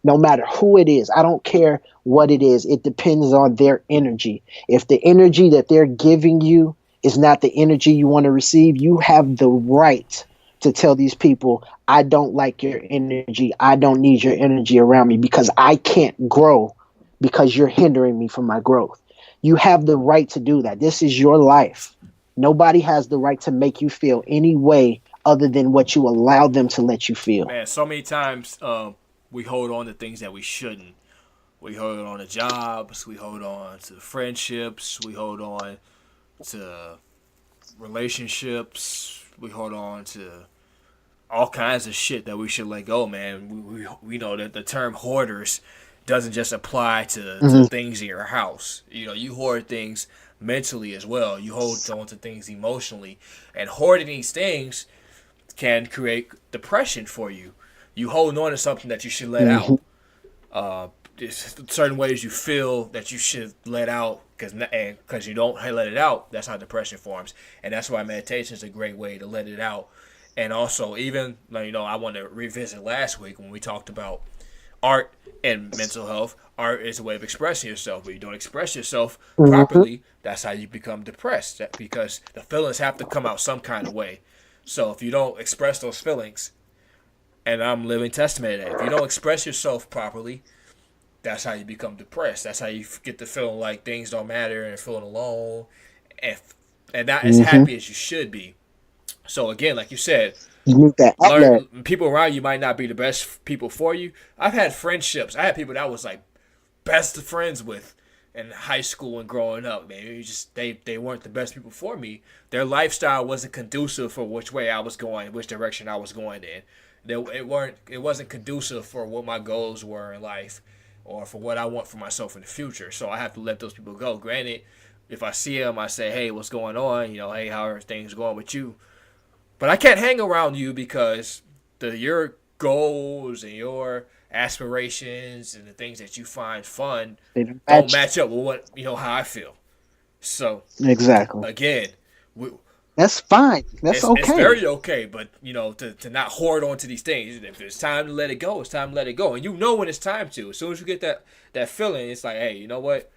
No matter who it is, I don't care what it is. It depends on their energy. If the energy that they're giving you is not the energy you want to receive, you have the right to tell these people, I don't like your energy. I don't need your energy around me because I can't grow because you're hindering me from my growth. You have the right to do that. This is your life. Nobody has the right to make you feel any way other than what you allow them to let you feel. Man, so many times we hold on to things that we shouldn't. We hold on to jobs. We hold on to friendships. We hold on to relationships. We hold on to all kinds of shit that we should let go, man. We know that the term hoarders doesn't just apply to things in your house. You know, you hoard things mentally as well. You hold on to things emotionally. And hoarding these things can create depression for you. You hold on to something that you should let out. There's certain ways you feel that you should let out because you don't let it out. That's how depression forms, and that's why meditation is a great way to let it out. And also, even I want to revisit last week when we talked about art and mental health. Art is a way of expressing yourself. When you don't express yourself properly, that's how you become depressed. Because the feelings have to come out some kind of way. So if you don't express those feelings, and I'm living testament of that. If you don't express yourself properly, that's how you become depressed. That's how you get to feeling like things don't matter and feeling alone and not as happy as you should be. So again, like you said, you need that outlet. People around you might not be the best people for you. I've had friendships. I had people that I was like best of friends with in high school and growing up. Man, they weren't the best people for me. Their lifestyle wasn't conducive for which way I was going, which direction I was going in. It wasn't conducive for what my goals were in life or for what I want for myself in the future. So I have to let those people go. Granted, if I see them, I say, hey, what's going on? Hey, how are things going with you? But I can't hang around you because your goals and your aspirations and the things that you find fun don't match up with what how I feel. So exactly. Again, that's fine. That's okay. It's very okay, but to not hoard onto these things. If it's time to let it go, it's time to let it go. And when it's time to. As soon as you get that feeling, it's like, hey, you know what?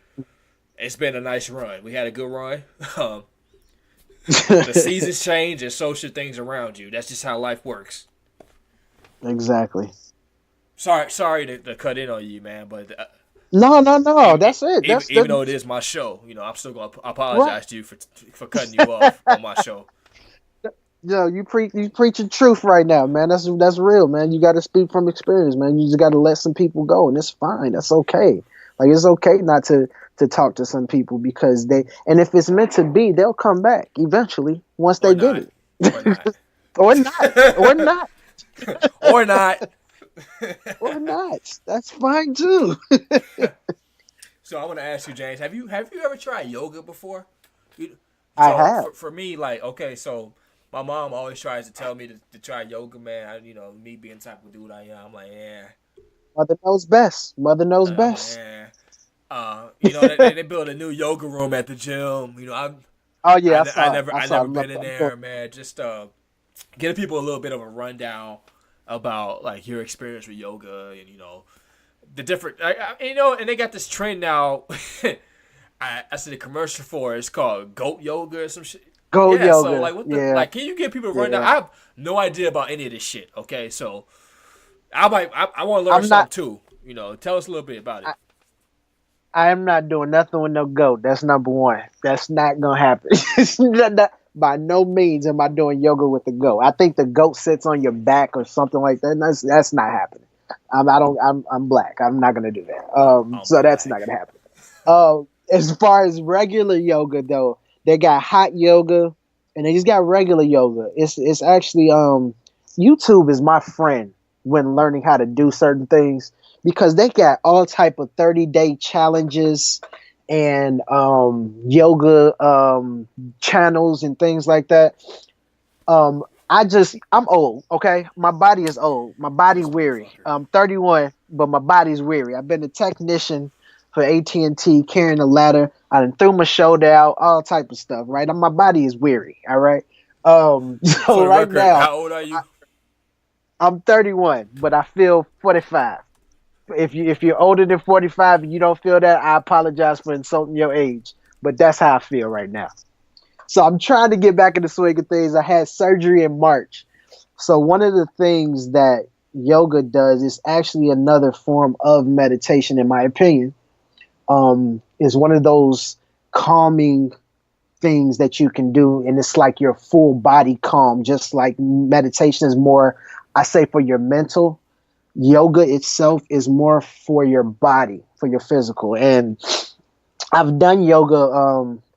It's been a nice run. We had a good run. The seasons change, and so should things around you. That's just how life works. Exactly. Sorry to cut in on you, man, but no. That's it. Even though it is my show, I'm still gonna apologize to you for cutting you off on my show. Yo, you preaching truth right now, man. That's real, man. You got to speak from experience, man. You just got to let some people go, and it's fine. That's okay. Like it's okay not to talk to some people because and if it's meant to be, they'll come back eventually once they get it. Or not. Or not. Or not. Or not. That's fine too. So I want to ask you, James, have you ever tried yoga before? I have. For me, so my mom always tries to tell me to try yoga, man. Me being the type of dude I am, I'm like, yeah. Mother knows best. Mother knows best. Yeah. They built a new yoga room at the gym. Oh yeah, I never been in there, man. Just giving people a little bit of a rundown about like your experience with yoga and the different, and they got this trend now. I see the commercial for it. It's called goat yoga or some shit. Goat yoga. So like, can you give people a rundown? I have no idea about any of this shit. Okay, so I want to learn something too. Tell us a little bit about it. I am not doing nothing with no goat. That's number one. That's not gonna happen. By no means am I doing yoga with the goat. I think the goat sits on your back or something like that. That's not happening. I'm black. I'm not gonna do that. So that's not gonna happen. As far as regular yoga though, they got hot yoga and they just got regular yoga. It's actually YouTube is my friend. when learning how to do certain things, because they got all type of 30-day challenges and yoga channels and things like that. I'm old, okay? My body is old. My body This weary. motherfucker. I'm 31, but my body's weary. I've been a technician for AT&T, carrying a ladder. I done threw my shoulder out, all type of stuff, right? My body is weary, all right? For So the right record, now, how old are you? I'm 31, but I feel 45. If you're older than 45 and you don't feel that, I apologize for insulting your age, but that's how I feel right now. So I'm trying to get back in the swing of things. I had surgery in March. So one of the things that yoga does is actually another form of meditation, in my opinion. Is one of those calming things that you can do, and it's like your full body calm. Just like meditation is more, I say, for your mental. Yoga itself is more for your body, for your physical. And I've done yoga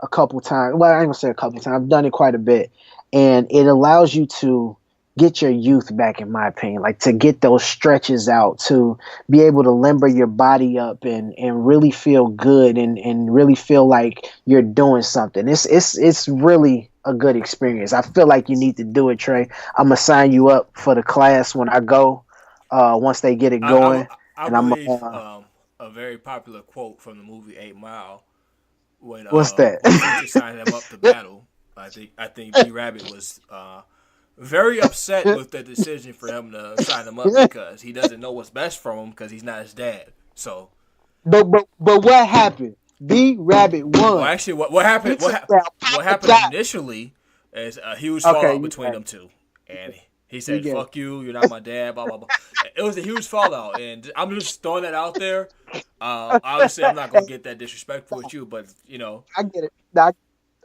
a couple times. Well, I ain't gonna say a couple times. I've done it quite a bit, and it allows you to get your youth back, in my opinion. Like to get those stretches out, to be able to limber your body up and really feel good and really feel like you're doing something. It's really a good experience. I feel like you need to do it, Trey. I'm gonna sign you up for the class when I go. Once they get it I, going, I and I'm believe a very popular quote from the movie 8 Mile what's that? when Future signed him up to battle. I think B Rabbit was very upset with the decision for him to sign him up because he doesn't know what's best for him because he's not his dad. So, But what happened? B Rabbit well, won. actually, what happened? Future What happened apologized. initially is a huge Okay, fallout you between right. them two, and he You said, get it. "Fuck you, you're not my dad." Blah blah blah. It was a huge fallout, and I'm just throwing that out there. Obviously, I'm not gonna get that disrespectful with you, but I get it.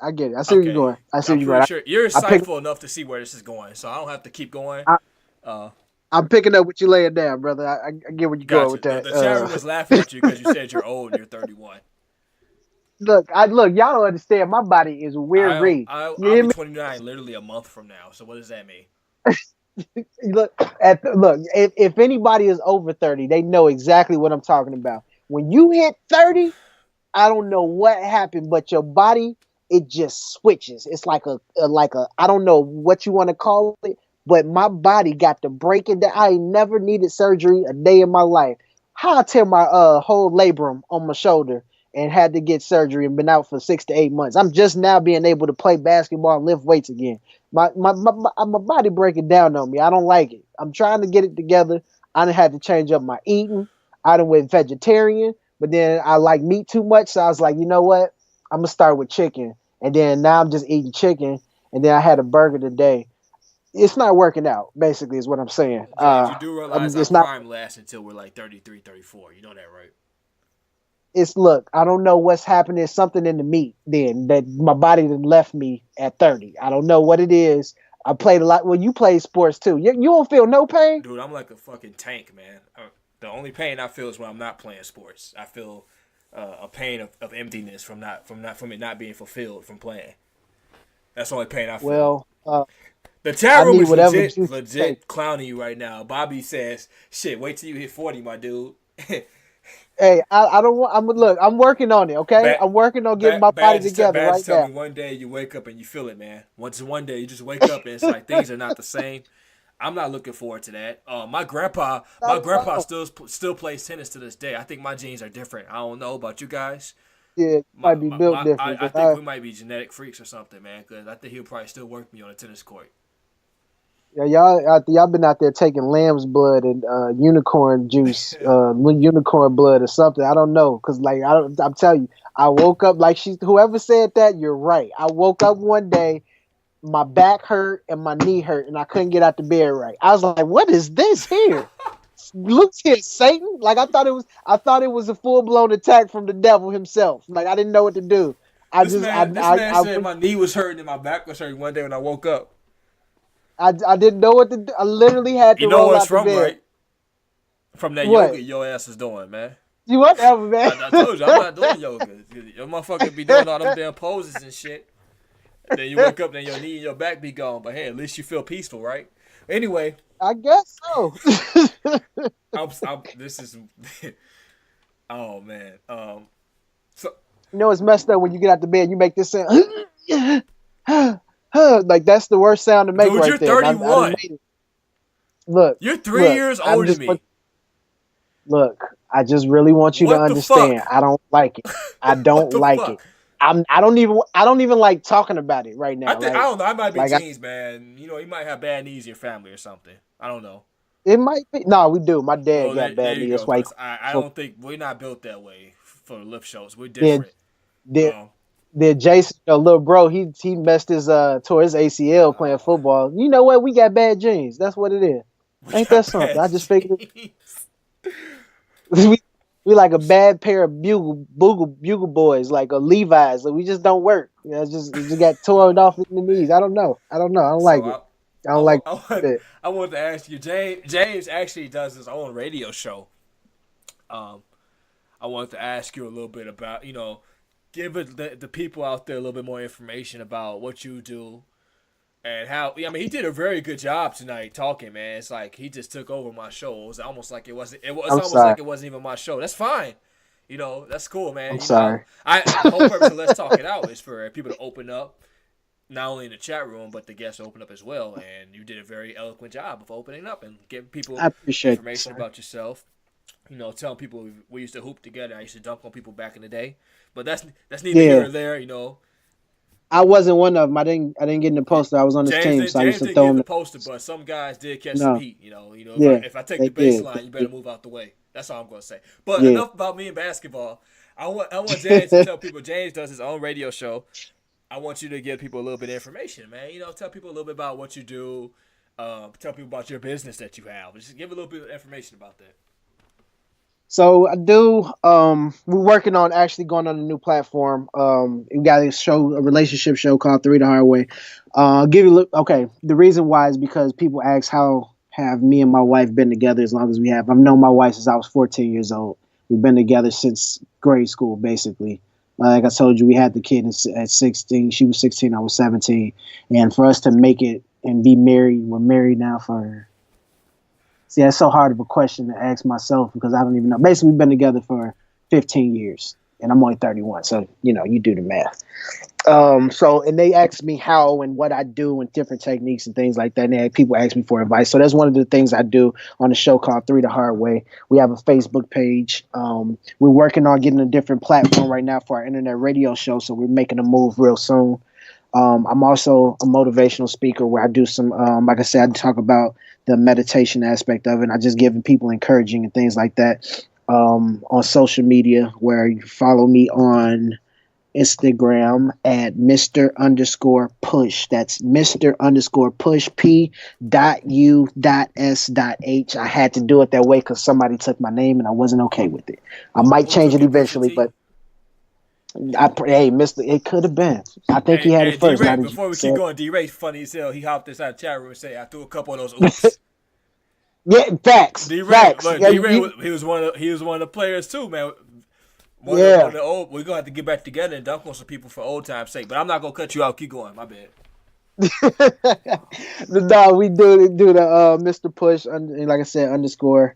I get it. I see where you're okay. going. I see I'm where you're pretty going. sure you're I pick. insightful enough to see where this is going, so I don't have to keep going. I, Uh, I'm picking up what you laying down, brother. I get where you're going Gotcha. with The, that. the chat room was laughing at you because you said you're old and you're 31. Look. Y'all don't understand. My body is weary. You I'll hear be me? 29 literally a month from now. So what does that mean? Look. If anybody is over 30, they know exactly what I'm talking about. When you hit 30, I don't know what happened, but your body, it just switches. It's like a I don't know what you want to call it, but my body got to break it down. I ain't never needed surgery a day in my life. How I tear my whole labrum on my shoulder and had to get surgery and been out for 6 to 8 months. I'm just now being able to play basketball and lift weights again. My body breaking down on me. I don't like it. I'm trying to get it together. I done had to change up my eating. I done went vegetarian. But then I like meat too much, so I was like, you know what? I'm gonna start with chicken, and then now I'm just eating chicken, and then I had a burger today. It's not working out, basically, is what I'm saying. James, you do realize our It's not. prime lasts until we're like 33, 34. You know that, right? It's look. I don't know what's happening. It's something in the meat. Then that my body done left me at 30. I don't know what it is. I played a lot. Well, you play sports too. You don't feel no pain. Dude, I'm like a fucking tank, man. The only pain I feel is when I'm not playing sports. I feel a pain of emptiness from it not being fulfilled from playing. That's the only pain I feel. Well, The chat I room need is whatever juice you take. legit clowning you right now. Bobby says, "Shit, wait till you hit 40, my dude." Hey, I don't want. I'm working on it. Okay, Bad, I'm working on getting my body together Badge right tell now. me one day you wake up and you feel it, man. One day you just wake up and it's like things are not the same. I'm not looking forward to that. My grandpa still plays tennis to this day. I think my genes are different. I don't know about you guys. Yeah, it might be built different. I think we might be genetic freaks or something, man. Because I think he'll probably still work me on a tennis court. Yeah, y'all been out there taking lamb's blood and unicorn juice, unicorn blood or something. I don't know, cause like I'm telling you, I woke up like whoever said that. You're right. I woke up one day, my back hurt and my knee hurt, and I couldn't get out the bed right. I was like, "What is this here? Look here, Satan!" Like I thought it was a full blown attack from the devil himself. Like I didn't know what to do. This man said my knee was hurting and my back was hurting one day when I woke up. I didn't know what to do. I literally had to You know roll where it's out the from, bed. right? From that What? yoga your ass is doing, man. You whatever, man. I told you I'm not doing yoga. Your motherfucker be doing all them damn poses and shit. Then you wake up and your knee and your back be gone. But hey, at least you feel peaceful, right? Anyway, I guess so. This is. Oh man. So You know it's messed up when you get out the bed. You make this sound. Like that's the worst sound to make dude, right you're there. And I done 31. made it. Look, You're 3 look. years I'm older than just me. look. I just really want you to What the understand. fuck? I don't like it. I What don't the like it. fuck? I don't even like talking about it right now. I Right? don't know. I might be Like genes, man. You know, you might have bad knees in your family or something. I don't know. it might be. No, we do. My dad Well, got there bad you knee. go. That's why. Because I don't think we're not built that way for lift shows. We're Then different. then Um, then Jason, little bro, he messed his tore his ACL playing football. You know what? We got bad genes. That's what it is. we Ain't that got something? bad I just figured genes. we like a bad pair of bugle boys, like a Levi's. Like we just don't work. You know, it just got torn off in the knees. I don't know. I don't know. I don't So like it. I don't like it. I want to ask you, James actually does his own radio show. Um, I wanted to ask you a little bit about, give the people out there a little bit more information about what you do and how. I mean, he did a very good job tonight talking, man. It's like he just took over my show. It was almost like it wasn't. It was I'm almost sorry. like it wasn't even my show. That's fine. That's cool, man. I'm sorry. The whole purpose of Let's Talk It Out is for people to open up, not only in the chat room, but the guests open up as well. And you did a very eloquent job of opening up and giving people I appreciate information about yourself. Telling people we used to hoop together. I used to dunk on people back in the day, but that's neither here or there. I wasn't one of them. I didn't get in the poster. I was on this team, so I used James to didn't throw get him. the poster, but some guys did catch some No, heat. yeah, If I take they the did. baseline, you better move out the way. That's all I'm gonna say. But Yeah. enough about me and basketball. I want James to tell people. James does his own radio show. I want you to give people a little bit of information, man. Tell people a little bit about what you do. Tell people about your business that you have. Just give a little bit of information about that. So I do. We're working on actually going on a new platform. We got a relationship show called Three the Hard Way. Give you okay. The reason why is because people ask how have me and my wife been together as long as we have. I've known my wife since I was 14 years old. We've been together since grade school, basically. Like I told you, we had the kid at 16. She was 16. I was 17. And for us to make it and be married, we're married now for. See, that's so hard of a question to ask myself because I don't even know. Basically, we've been together for 15 years, and I'm only 31. So, you do the math. And they ask me how and what I do and different techniques and things like that. And people ask me for advice. So that's one of the things I do on a show called Three the Hard Way. We have a Facebook page. We're working on getting a different platform right now for our internet radio show. So we're making a move real soon. I'm also a motivational speaker where I do some, like I said, I talk about the meditation aspect of it. I just giving people encouraging and things like that on social media where you follow me on Instagram at Mr_Push. That's Mr_Push P.U.S.H. I had to do it that way because somebody took my name and I wasn't okay with it. I might change it eventually, but Mister, it could have been. I think he had it first. D-Ray, before we keep going, D-Ray funny as hell. He hopped inside the chat room and said, "I threw a couple of those oops." Yeah, facts. D-Ray, Facts. D-Ray, he was one of the players too, man. We're gonna have to get back together and dunk on some people for old time's sake. But I'm not gonna cut you out. Keep going. My bad. No, we do the Mr. Push, and like I said, _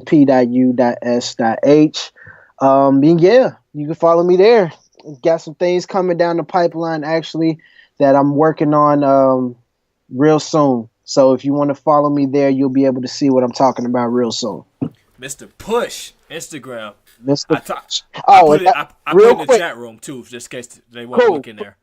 P.U.S.H. Yeah, you can follow me there. Got some things coming down the pipeline actually that I'm working on real soon. So if you want to follow me there, you'll be able to see what I'm talking about real soon. Mr. Push, Instagram. Mr. I put it in the chat room too, just in case they want to look in there.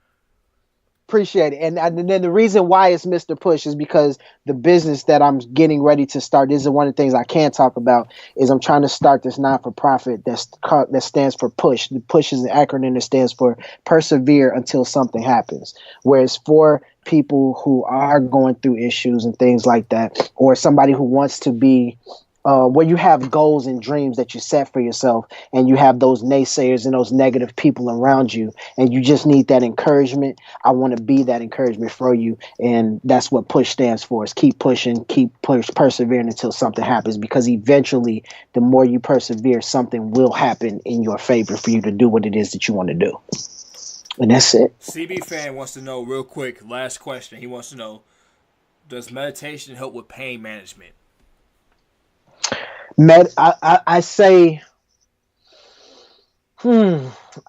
Appreciate it. And then the reason why it's Mr. Push is because the business that I'm getting ready to start, this is one of the things I can't talk about, is I'm trying to start this not-for-profit that stands for PUSH. The PUSH is the acronym that stands for Persevere Until Something Happens, where it's for people who are going through issues and things like that, or somebody who wants to be where you have goals and dreams that you set for yourself, and you have those naysayers and those negative people around you, and you just need that encouragement. I want to be that encouragement for you, and that's what PUSH stands for, is keep pushing, persevering until something happens, because eventually the more you persevere, something will happen in your favor for you to do what it is that you want to do. And that's it. CB fan wants to know real quick, last question. He wants to know, does meditation help with pain management? I say,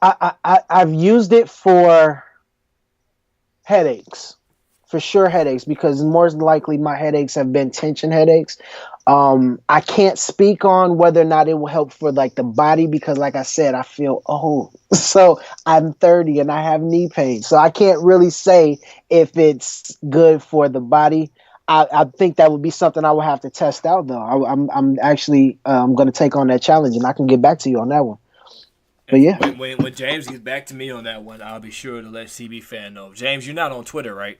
I've used it for headaches, for sure headaches, because more than likely my headaches have been tension headaches. I can't speak on whether or not it will help for like the body because, like I said, I feel old. So I'm 30 and I have knee pain, so I can't really say if it's good for the body. I think that would be something I would have to test out, though. I'm actually going to take on that challenge, and I can get back to you on that one. But yeah, When James gets back to me on that one, I'll be sure to let CB fan know. James, you're not on Twitter, right?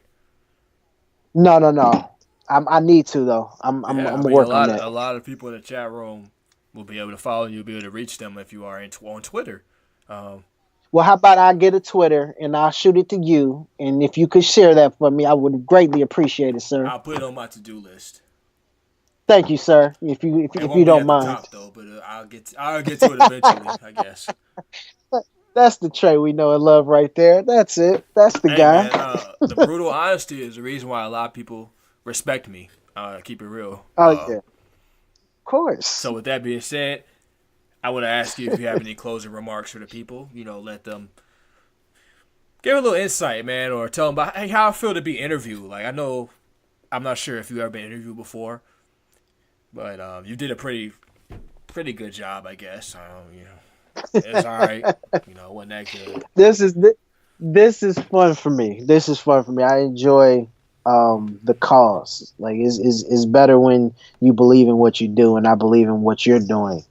no. I need to though. I'm gonna work on that. A lot of people in the chat room will be able to follow you, be able to reach them if you are on Twitter. Well, how about I get a Twitter and I'll shoot it to you, and if you could share that for me, I would greatly appreciate it, sir. I'll put it on my to-do list. Thank you, sir. If you don't mind. Top, though, but I'll get to it eventually, I guess. That's the Trey we know and love right there. That's it. That's the guy. Man, the brutal honesty is the reason why a lot of people respect me. Keep it real. Yeah. Of course. So with that being said, I want to ask you if you have any closing remarks for the people. Let them give a little insight, man, or tell them about how I feel to be interviewed. Like, I'm not sure if you've ever been interviewed before, but you did a pretty good job, I guess. It's all right. It wasn't that good. This is fun for me. I enjoy the cause. Like, it's better when you believe in what you do, and I believe in what you're doing.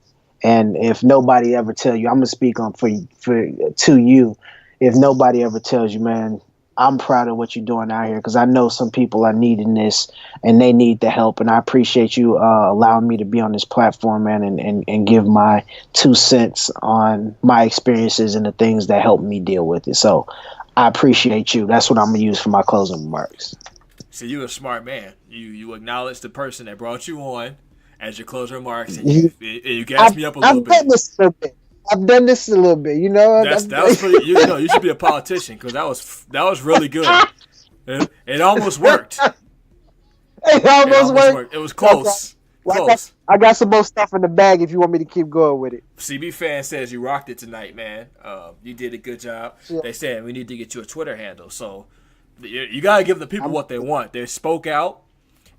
And if nobody ever tell you, I'm gonna speak on to you. If nobody ever tells you, man, I'm proud of what you're doing out here, because I know some people are needing this and they need the help. And I appreciate you allowing me to be on this platform, man, and give my 2 cents on my experiences and the things that help me deal with it. So I appreciate you. That's what I'm gonna use for my closing remarks. So you're a smart man. You acknowledge the person that brought you on as your closing remarks, and you gassed me up a little bit. I've done this a little bit, That was pretty. You should be a politician, because that was really good. It almost worked. It almost worked. It was close. Close. I got some more stuff in the bag if you want me to keep going with it. CB fan says you rocked it tonight, man. You did a good job. Yeah. They said we need to get you a Twitter handle, so you gotta give the people what they want. They spoke out.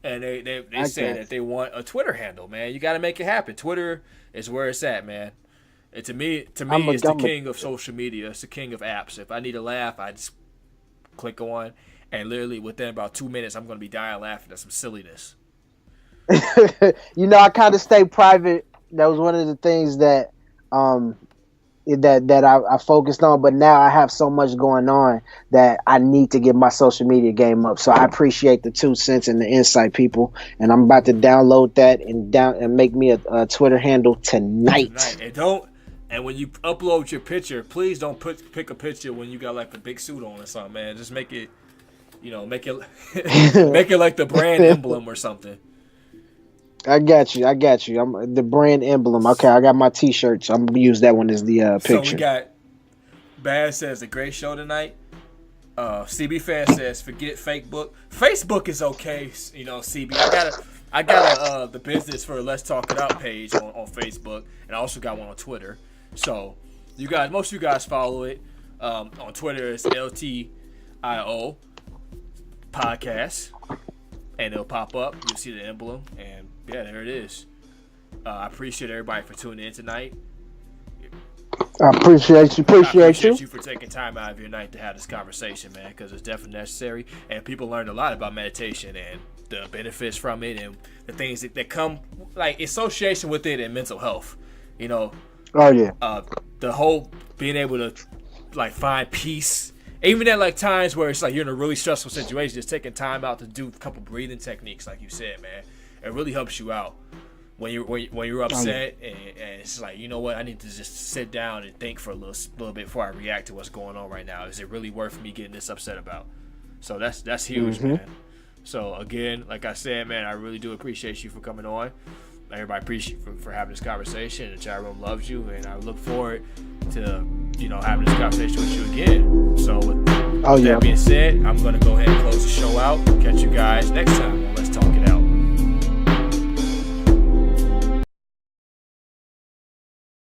And they say that they want a Twitter handle, man. You got to make it happen. Twitter is where it's at, man. To me, it's the king of social media. It's the king of apps. If I need a laugh, I just click on, and literally within about 2 minutes, I'm going to be dying laughing at some silliness. I kind of stay private. That was one of the things that I focused on, but now I have so much going on that I need to get my social media game up. So I appreciate the 2 cents and the insight, people, and I'm about to download that and make me a Twitter handle tonight. And when you upload your picture, please don't pick a picture when you got like a big suit on or something, man. Just make it, make it like the brand emblem or something. I got you. I'm the brand emblem. Okay, I got my T-shirt, so I'm gonna use that one as the picture. So we got Baz says a great show tonight. CB fan says forget Facebook is okay. CB. I got the business for Let's Talk It Out page on Facebook, and I also got one on Twitter. So most of you guys follow it. On Twitter it's LTIO podcast, and it'll pop up. You'll see the emblem, and yeah, there it is. I appreciate everybody for tuning in tonight. I appreciate you. Appreciate you for taking time out of your night to have this conversation, man, because it's definitely necessary. And people learned a lot about meditation and the benefits from it and the things that come, like, association with it and mental health. Oh, yeah. The whole being able to, like, find peace. Even at, like, times where it's like you're in a really stressful situation, just taking time out to do a couple breathing techniques, like you said, man. It really helps you out when you're upset, and it's like, you know what, I need to just sit down and think for a little bit before I react to what's going on right now. Is it really worth me getting this upset about? So that's huge, man. So again, like I said, man, I really do appreciate you for coming on. Everybody appreciate you for having this conversation. The chat room loves you, and I look forward to having this conversation with you again. So with that being said, I'm gonna go ahead and close the show out. Catch you guys next time.